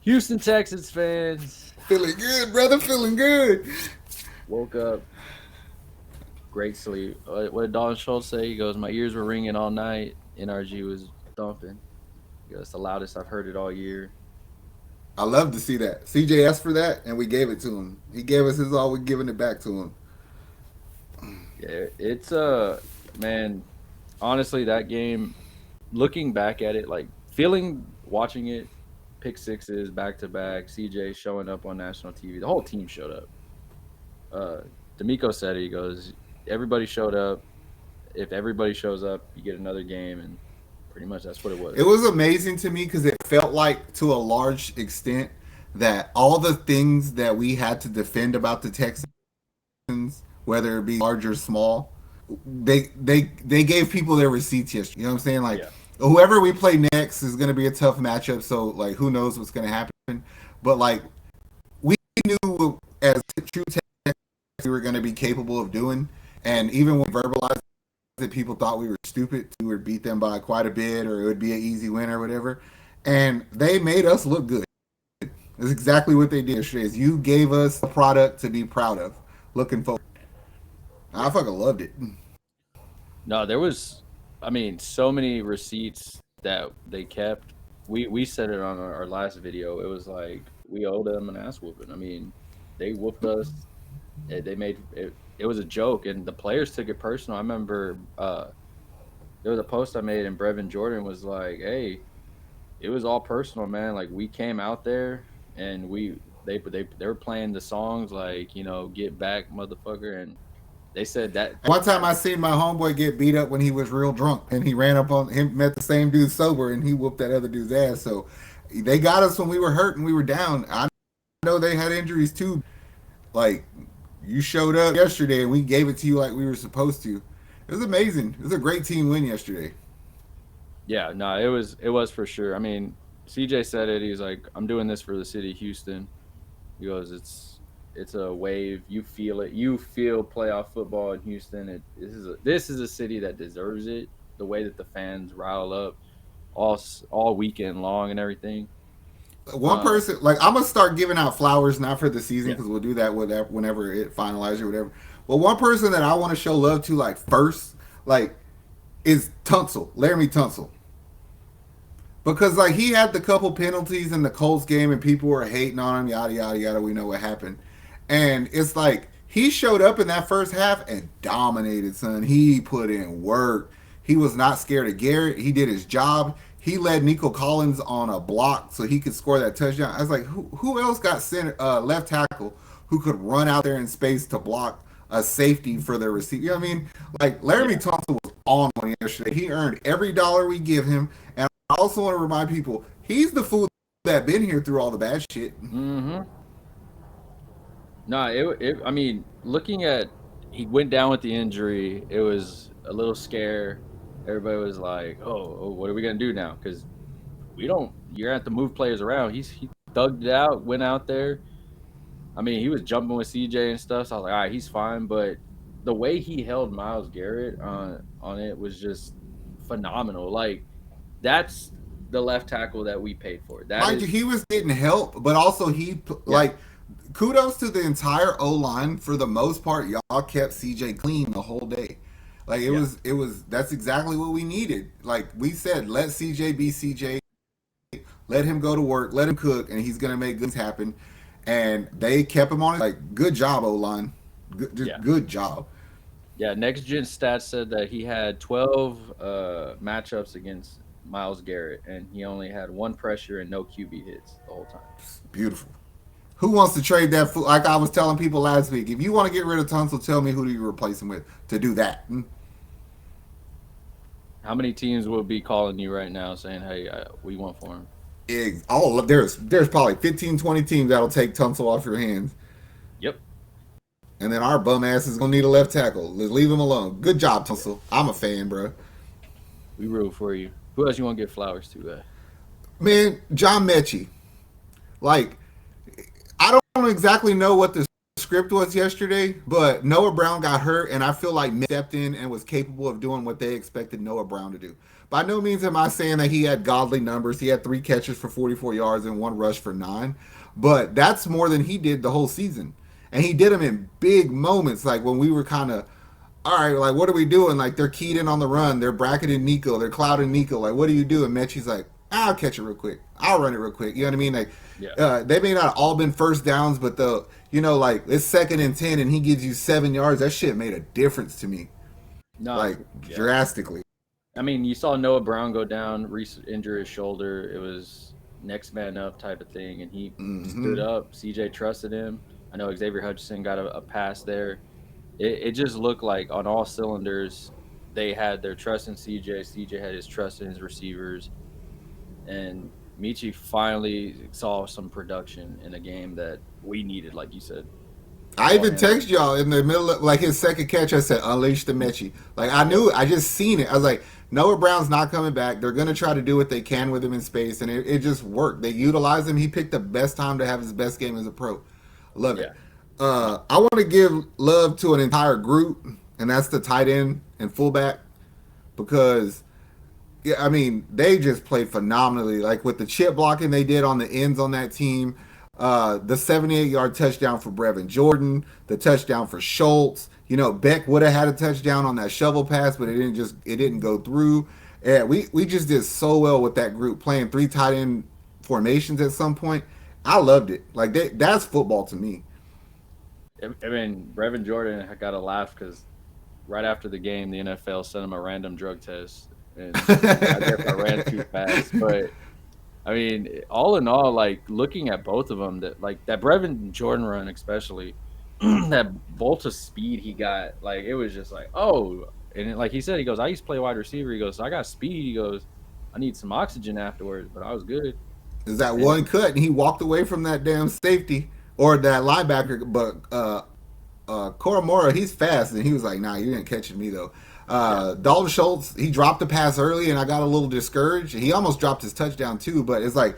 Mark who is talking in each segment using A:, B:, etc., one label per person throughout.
A: Houston Texans fans
B: Feeling good, brother. Feeling good.
A: woke up, great sleep. What did Don Schultz say? He goes, "My ears were ringing all night. NRG was thumping. He goes, it's the loudest I've heard it all year."
B: I love to see that. CJ asked for that, and we gave it to him. He gave us his all. We're giving it back to him.
A: Yeah, it's man. Honestly, that game. Looking back at it, like feeling watching it, pick sixes back to back. CJ showing up on national TV. The whole team showed up. Uh, D'Amico said it. He goes, everybody showed up. If everybody shows up, you get another game, and pretty much that's what it
B: It
A: was.
B: was amazing to me because it felt like, to a large extent, that all the things that we had to defend about the Texans, whether it be large or small, they gave people their receipts yesterday. You know what I'm saying? Like,
A: Yeah,
B: whoever we play next is going to be a tough matchup. So, like, who knows what's going to happen? But like, we knew as true Texans we were going to be capable of doing, and even when we verbalized that, people thought we were stupid. We would beat them by quite a bit, or it would be an easy win, or whatever. And they made us look good. That's exactly what they did yesterday. Is you gave us a product to be proud of. Looking forward. I
A: yeah.
B: fucking loved it.
A: No, there was, I mean, so many receipts that they kept. We said it on our last video. It was like we owed them an ass whooping. I mean, they whooped us. They made it. It was a joke, and the players took it personal. I remember there was a post I made, and Brevin Jordan was like, "Hey, it was all personal, man. Like we came out there, and they were playing the songs like get back, motherfucker." And they said that.
B: One time I seen my homeboy get beat up when he was real drunk, and he ran up on him, met the same dude sober, and he whooped that other dude's ass. So they got us when we were hurt and we were down. I know they had injuries too. Like, you showed up yesterday and we gave it to you like we were supposed to. It was amazing. It was a great team win yesterday.
A: Yeah, no, it was for sure. I mean, CJ said it. He's like, "I'm doing this for the city of Houston." He goes, "It's a wave. You feel it. You feel playoff football in Houston. This is a city that deserves it. The way that the fans rile up all weekend long and everything."
B: One
A: Uh,
B: person, like, I'm gonna start giving out flowers, not for the season,
A: yeah,
B: because we'll do that whenever it finalizes or whatever. But one person that I want to show love to, like, first, like, is Tunsil, Laramie Tunsil. Because, like, he had the couple penalties in the Colts game and people were hating on him, yada yada yada. We know what happened. And it's like he showed up in that first half and dominated, son. He put in work. He was not scared of Garrett. He did his job. He led Nico Collins on a block so he could score that touchdown. I was like, who else got left tackle who could run out there in space to block a safety for their receiver? You know what I mean? Like, Laramie
A: yeah.
B: Thompson was on one yesterday. He earned every dollar we give him. And I also want to remind people, he's the fool that been here through all the bad shit.
A: Mm-hmm. No, I mean, looking at he went down with the injury. It was a little scare. Everybody was like, "Oh, what are we gonna do now?" Because we don't. You're gonna have to move players around. He thugged it out, went out there. I mean, he was jumping with CJ and stuff. So I was like, all right, he's fine. But the way he held Miles Garrett on it was just phenomenal. Like that's the left tackle that we paid for. That
B: Mind you,
A: is,
B: he was getting help, but also
A: yeah,
B: like, kudos to the entire O line for the most part. Y'all kept CJ clean the whole day. Like,
A: yeah,
B: that's exactly what we needed. Like we said, let CJ be CJ, let him go to work, let him cook, and he's gonna make good things happen. And they kept him on it. Like, good job, O line. Just
A: yeah,
B: good job.
A: yeah. Next Gen Stats said that he had 12 matchups against Miles Garrett, and he only had one pressure and no QB hits the whole time.
B: Beautiful. Who wants to trade that? Like I was telling people last week, if you want to get rid of Tunsil, tell me who do you replace him with to do that.
A: How many teams will be calling you right now saying, "Hey, we want for him"?
B: There's probably 15, 20 teams that'll take Tunsil off your hands,
A: Yep,
B: and then our bum ass is gonna need a left tackle. Let's leave him alone. Good job, Tunsil. I'm a fan, bro.
A: we root for you. Who else you want to give flowers to?
B: Man, John Mechie. Like, I don't exactly know what the script script was yesterday, but Noah Brown got hurt, and I feel like stepped in and was capable of doing what they expected Noah Brown to do. By no means am I saying that he had godly numbers. He had 3 catches for 44 yards and 1 rush for 9, but that's more than he did the whole season. And he did them in big moments, like when we were kind of, all right, like what are we doing? Like they're keyed in on the run, they're bracketing Nico, they're clouding Nico. Like what are you doing? Mechie's like, I'll catch it real quick. I'll run it real quick. You know what I mean? Like
A: Yeah.
B: they may not all been first downs, but the like it's 2nd and 10 and he gives you 7 yards. That shit made a difference to me,
A: No,
B: like
A: yeah.
B: drastically.
A: I mean, you saw Noah Brown go down, injure his shoulder. It was next man up type of thing, and he stood
B: Mm-hmm.
A: up. CJ trusted him. I know Xavier Hutchinson got a pass there. It just looked like on all cylinders, they had their trust in CJ. CJ had his trust in his receivers, and Michi finally saw some production in a game that we needed, like you said,
B: I
A: all
B: even
A: hands
B: text
A: on deck.
B: y'all in the middle of like his second catch. I said, "Unleash the Mechie." Like I
A: Yep.
B: knew, I just seen it. I was like, Noah Brown's not coming back. They're gonna try to do what they can with him in space, and it just worked. They utilized him. He picked the best time to have his best game as a pro. Love it.
A: Yeah. No.
B: I want to give love to an entire group, and that's the tight end and fullback because yeah, I mean, they just played phenomenally. Like with the chip blocking they did on the ends on that team, the 78-yard touchdown for Brevin Jordan, the touchdown for Schultz. Beck would have had a touchdown on that shovel pass, but it didn't go through. And we just did so well with that group playing 3 tight end formations at some point. I loved it. Like that's football to me.
A: I mean, Brevin Jordan got a laugh because right after the game, the NFL sent him a random drug test, and I guess I ran too fast. But I mean, all in all, like looking at both of them, that like that Brevin Jordan run, especially that bolt of speed he got, like it was just like, oh, and like he said, he goes, I used to play wide receiver. He goes, I got speed. He goes, I need some oxygen afterwards, but I was good.
B: Is that one
A: And
B: cut and he walked away from that damn safety or that linebacker, but Koromora, he's fast, and he was like, "Nah, you didn't catch me though."
A: yeah,
B: Dalton Schultz, he dropped the pass early, and I got a little discouraged. He almost dropped his touchdown too, but it's like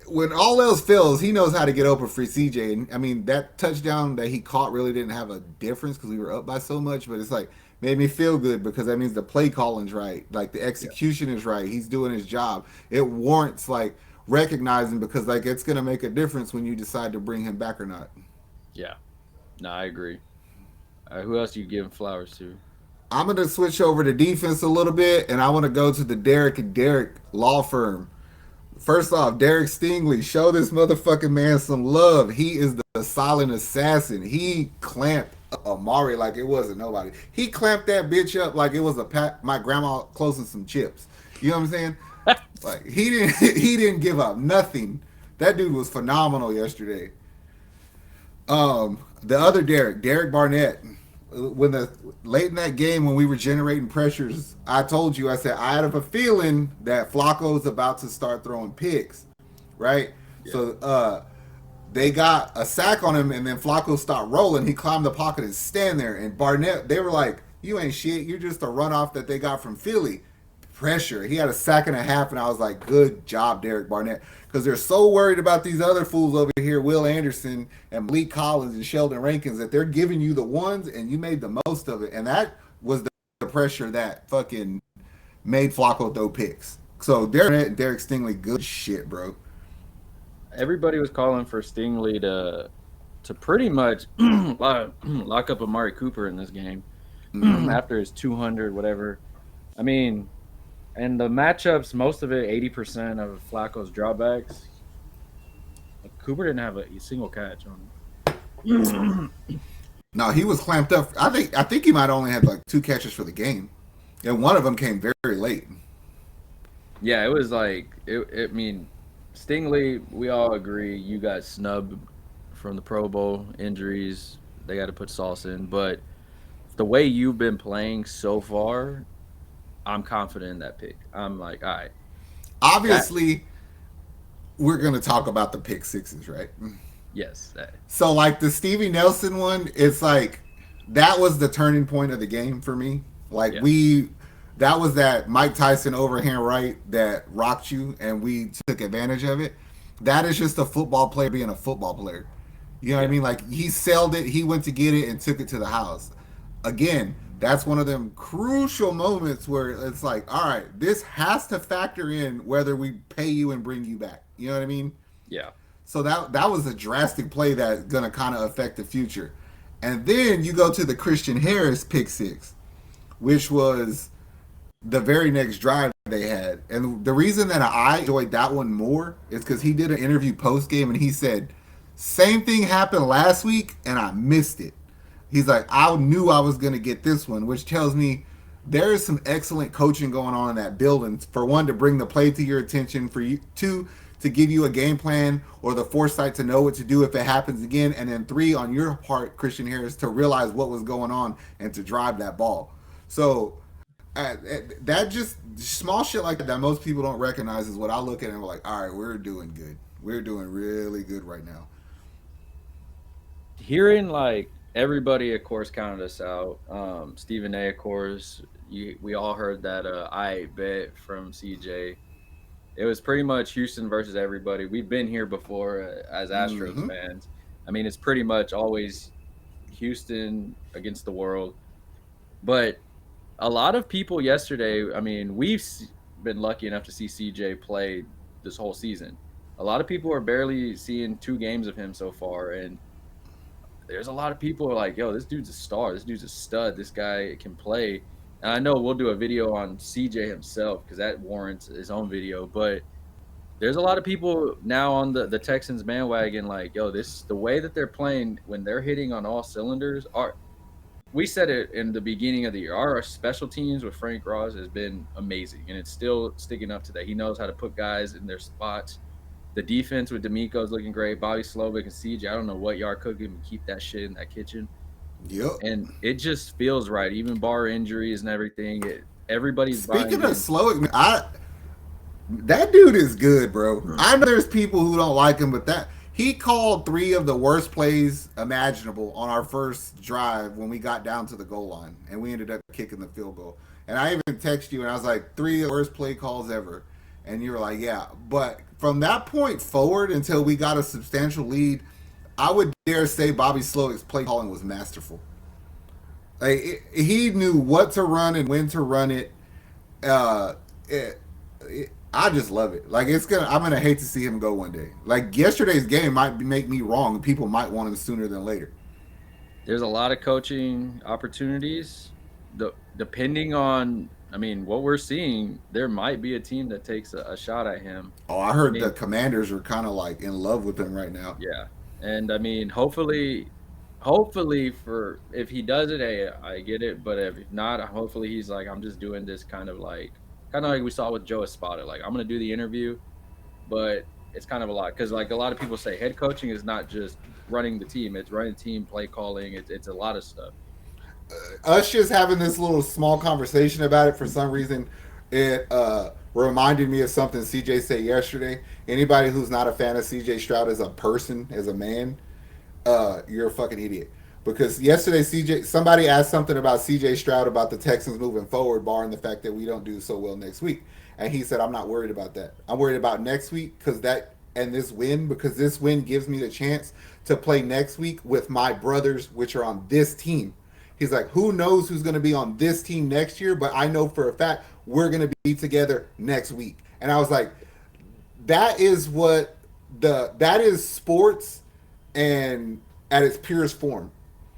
B: when all else fails, he knows how to get open for CJ. And I mean, that touchdown that he caught really didn't have a difference because we were up by so much, but it's like made me feel good because that means the play calling's right, like the
A: yeah,
B: execution is right. He's doing his job. It warrants like recognizing because like it's gonna make a difference when you decide to bring him back or not.
A: yeah. No, I agree. Who else you giving flowers to?
B: I'm going to switch over to defense a little bit, and I want to go to the Derek and Derek law firm. First off, Derek Stingley, show this motherfucking man some love. He is the silent assassin. He clamped Amari like it wasn't nobody. He clamped that bitch up like it was my grandma closing some chips. You know what I'm saying? Like he didn't he didn't give up nothing. That dude was phenomenal yesterday. The other Derek Barnett, when the late in that game when we were generating pressures, I told you I said I had a feeling that Flacco's about to start throwing picks, right?
A: Yeah,
B: So they got a sack on him, and then Flacco stopped rolling. He climbed the pocket and stand there. And Barnett, they were like, "You ain't shit. You're just a runoff that they got from Philly." Pressure. He had a sack and a half, and I was like, "Good job, Derek Barnett," because they're so worried about these other fools over here, Will Anderson and Malik Collins and Sheldon Rankins, that they're giving you the ones, and you made the most of it. And that was the pressure that fucking made Flacco throw picks. So Derek Barnett and Derek Stingley, good shit, bro.
A: everybody was calling for Stingley to pretty much lock up Amari Cooper in this game
B: Mm-hmm.
A: after his 200 whatever. I mean, and the matchups, most of it, 80% of Flacco's drawbacks. Like, Cooper didn't have a single catch on him.
B: No, he was clamped up. I think he might only had like 2 catches for the game, and one of them came very, very late.
A: Yeah, it was like I mean, Stingley. We all agree you got snubbed from the Pro Bowl injuries. They got to put Sauce in, but the way you've been playing so far, I'm confident in that pick. I'm like, all right, that
B: Obviously, we're gonna talk about the pick sixes, right?
A: yes, that
B: So like the Stevie Nelson one, it's like that was the turning point of the game for me. Like
A: yeah,
B: that was that Mike Tyson overhand right that rocked you, and we took advantage of it. That is just a football player being a football player. You know what I
A: Yeah,
B: mean? Like he sold it, he went to get it and took it to the house. Again, that's one of them crucial moments where it's like, all right, this has to factor in whether we pay you and bring you back. You know what I mean?
A: yeah.
B: So that was a drastic play that's gonna kind of affect the future. And then you go to the Christian Harris pick six, which was the very next drive they had. And the reason that I enjoyed that one more is because he did an interview post game and he said, same thing happened last week and I missed it. He's like, I knew I was going to get this one, which tells me there is some excellent coaching going on in that building. For one, to bring the play to your attention, for you, two, to give you a game plan or the foresight to know what to do if it happens again, and then three, on your part, Christian Harris, to realize what was going on and to drive that ball. So that just small shit like that most people don't recognize is what I look at and we're like, all right, we're doing good. We're doing really good right now.
A: Hearing like everybody, of course, counted us out. Stephen A, of course, we all heard that I bet from CJ. It was pretty much Houston versus everybody. We've been here before as Astros
B: Mm-hmm.
A: fans. I mean, it's pretty much always Houston against the world. But a lot of people yesterday, I mean, been lucky enough to see CJ play this whole season. A lot of people are barely seeing 2 games of him so far, and there's a lot of people who are like, "Yo, this dude's a star. This dude's a stud. This guy can play." And I know we'll do a video on CJ himself because that warrants his own video. But there's a lot of people now on the Texans bandwagon, like, "Yo, this the way that they're playing when they're hitting on all cylinders." We said it in the beginning of the year. Our special teams with Frank Ross has been amazing, and it's still sticking up to that. He knows how to put guys in their spots. The defense with D'Amico is looking great. Bobby Slovic and CJ, I don't know what y'all are cooking, but keep that shit in that kitchen.
B: Yep.
A: And it just feels right, even bar injuries and everything. Everybody's buying
B: Speaking of
A: in.
B: Slowick, I that dude is good, bro. I know there's people who don't like him, but that he called three of the worst plays imaginable on our first drive when we got down to the goal line, and we ended up kicking the field goal. And I even texted you, and I was like, three of the worst play calls ever. And you were like, yeah. But from that point forward until we got a substantial lead, I would dare say Bobby Slowick's play calling was masterful. Like he knew what to run and when to run it. Uh, I just love it. Like it's gonna, I'm gonna hate to see him go one day. Like yesterday's game might make me wrong, and people might want him sooner than later.
A: There's a lot of coaching opportunities. Depending on, I mean, what we're seeing, there might be a team that takes a shot at him.
B: Oh, I
A: I
B: heard the
A: mean,
B: Commanders are kind of like in love with him right now.
A: yeah, and I mean, hopefully for if he does it, hey, I get it. But if not, hopefully he's like, I'm just doing this kind of like we saw with Joe Espada. Like I'm gonna do the interview, but it's kind of a lot because like a lot of people say head coaching is not just running the team; it's running the team, play calling. It's a lot of stuff.
B: Us just having this little small conversation about it for some reason, it reminded me of something CJ said yesterday. Anybody who's not a fan of CJ Stroud as a person, as a man, you're a fucking idiot. Because yesterday, somebody asked something about CJ Stroud about the Texans moving forward, barring the fact that we don't do so well next week. And he said, I'm not worried about that. I'm worried about next week because that and this win, because this win gives me the chance to play next week with my brothers, which are on this team. He's like, who knows who's going to be on this team next year, but I know for a fact we're going to be together next week. And I was like, that is what that is sports and at its purest form.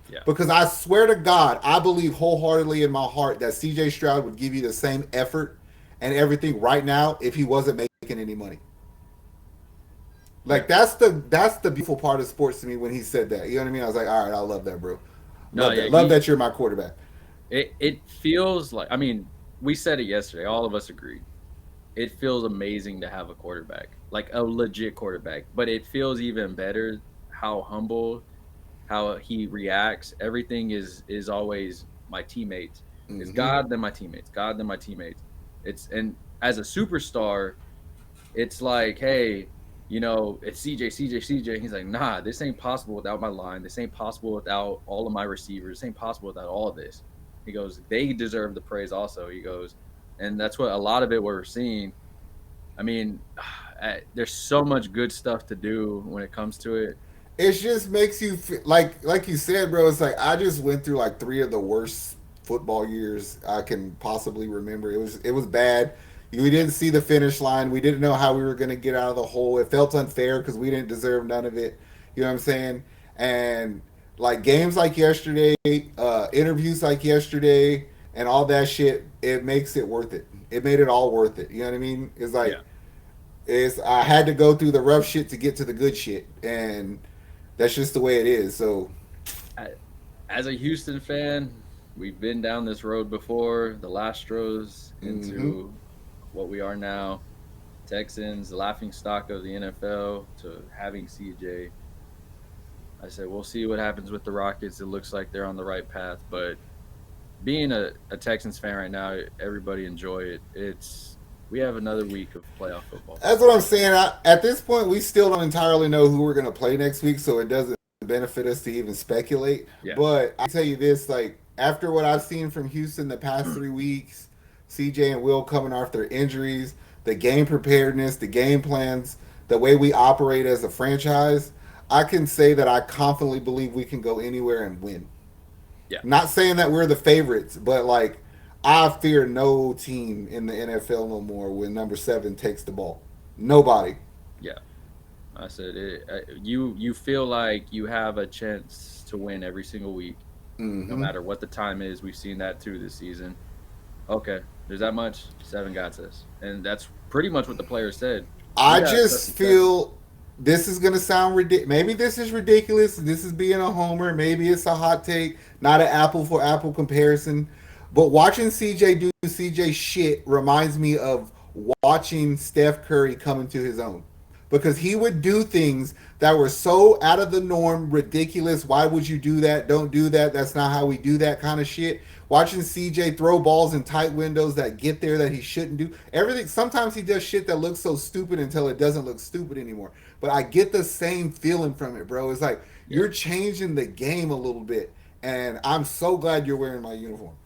A: Yeah.
B: Because I swear to God, I believe wholeheartedly in my heart that CJ Stroud would give you the same effort and everything right now if he wasn't making any money.
A: Yeah.
B: Like that's the beautiful part of sports to me when he said that. You know what I mean? I was like, all right, I love that, bro.
A: No,
B: Love
A: yeah,
B: that. Love that you're my quarterback.
A: it feels like, I mean, we said it yesterday, all of us agreed. It feels amazing to have a quarterback, like a legit quarterback, but it feels even better how humble, how he reacts. Everything is always my teammates. It's
B: Mm-hmm.
A: God then my teammates, God then my teammates. It's and as a superstar, it's like, hey, it's CJ. He's like, nah, this ain't possible without my line. This ain't possible without all of my receivers. This ain't possible without all of this. He goes, they deserve the praise also. He goes, and that's what a lot of it we're seeing. I mean, there's so much good stuff to do when it comes to it.
B: it just makes you feel like you said, bro. It's like I just went through like three of the worst football years I can possibly remember. It was bad. We didn't see the finish line. We didn't know how we were going to get out of the hole. It felt unfair because we didn't deserve none of it. You know what I'm saying? And like games like yesterday, interviews like yesterday, and all that shit, it makes it worth it. It made it all worth it. You know what I mean? It's like
A: Yeah.
B: I had to go through the rough shit to get to the good shit, and that's just the way it is. So,
A: I, as a Houston fan, we've been down this road before. The Lastros
B: mm-hmm.
A: into what we are now. Texans, the laughing stock of the NFL, to having CJ. I said, we'll see what happens with the Rockets. It looks like they're on the right path. But being a Texans fan right now, everybody enjoy it. We have another week of playoff football.
B: That's what I'm saying. At this point, we still don't entirely know who we're going to play next week, so it doesn't benefit us to even speculate.
A: Yeah,
B: But I tell you this, like after what I've seen from Houston the past 3 weeks, CJ and Will coming off their injuries, the game preparedness, the game plans, the way we operate as a franchise, I can say that I confidently believe we can go anywhere and win.
A: yeah,
B: Not saying that we're the favorites, but like I fear no team in the NFL no more when number 7 takes the ball. Nobody.
A: yeah. I said you feel like you have a chance to win every single week, no
B: Mm-hmm.
A: matter what the time is. We've seen that too this season. Okay, there's that much. 7 got this, and that's pretty much what the players said. We
B: I
A: got to trust
B: just
A: the 7.
B: feel this is gonna sound ridiculous. Maybe this is ridiculous. This is being a homer. Maybe it's a hot take, not an apple for apple comparison. But watching CJ do CJ shit reminds me of watching Steph Curry come into his own, because he would do things that were so out of the norm, ridiculous. Why would you do that? Don't do that. That's not how we do that kind of shit. Watching CJ throw balls in tight windows that get there that he shouldn't do. Everything. Sometimes he does shit that looks so stupid until it doesn't look stupid anymore. But I get the same feeling from it, bro. It's like
A: Yeah,
B: you're changing the game a little bit, and I'm so glad you're wearing my uniform.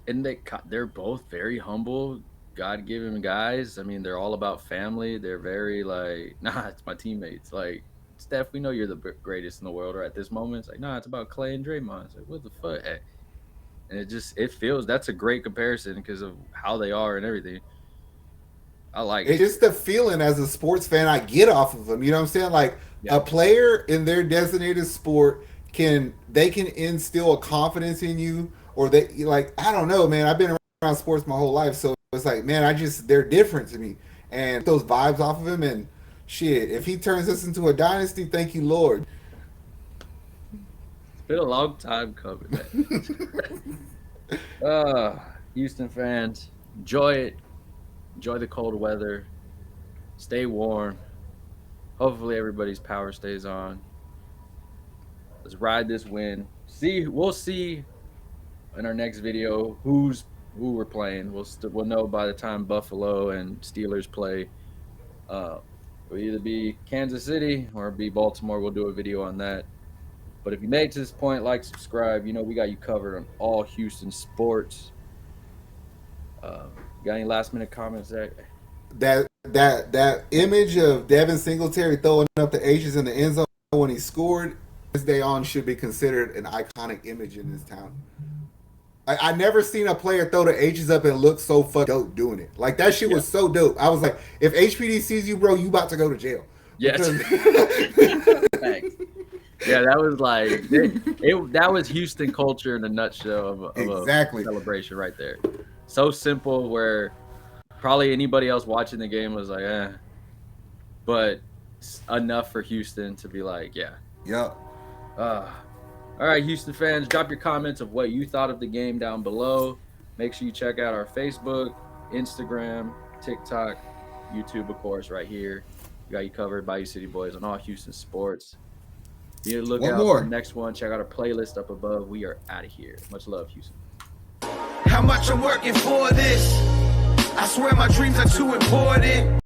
A: and they're both very humble, God given guys. I mean, they're all about family. They're very like, nah, it's my teammates. Like Steph, we know you're the greatest in the world, or at this moment, it's like, nah, it's about Clay and Draymond. It's like, what the fuck? And it feels that's a great comparison because of how they are and everything. I like
B: It's
A: it.
B: just the feeling as a sports fan I get off of them. You know what I'm saying? Like
A: Yeah,
B: a player in their designated sport can instill a confidence in you, or they like I don't know, man. I've been around sports my whole life, so it's like, man, I just they're different to me, and those vibes off of him. And shit, if he turns us into a dynasty, thank you, Lord.
A: it's been a long time coming, man. Houston fans, enjoy it. Enjoy the cold weather. Stay warm. Hopefully everybody's power stays on. Let's ride this win. We'll see in our next video who we're playing. We'll know by the time Buffalo and Steelers play. Uh, it'll either be Kansas City or be Baltimore. We'll do a video on that. But if you made it to this point, like, subscribe. You know we got you covered on all Houston sports. Got any last minute comments, Zach?
B: That image of Devin Singletary throwing up the H's in the end zone when he scored this day on should be considered an iconic image in this town. I never seen a player throw the H's up and look so fucking dope doing it. Like that shit
A: Yeah.
B: was so dope. I was like, if HPD sees you, bro, you about to go to jail.
A: Yes.
B: Because
A: Thanks. Yeah, that was like that was Houston culture in a nutshell of a
B: exactly.
A: celebration right there. So simple where probably anybody else watching the game was like, but enough for Houston to be like, yeah.
B: Yep.
A: Uh, all right, Houston fans, drop your comments of what you thought of the game down below. Make sure you check out our Facebook, Instagram, TikTok, YouTube, of course, right here. We got you covered, Bayou City Boys, on all Houston sports. Be on the
B: One
A: lookout for the
B: more.
A: next one. Check out our playlist up above. We are out of here. Much love, Houston.
C: How much I'm working for this? I swear my dreams are too important.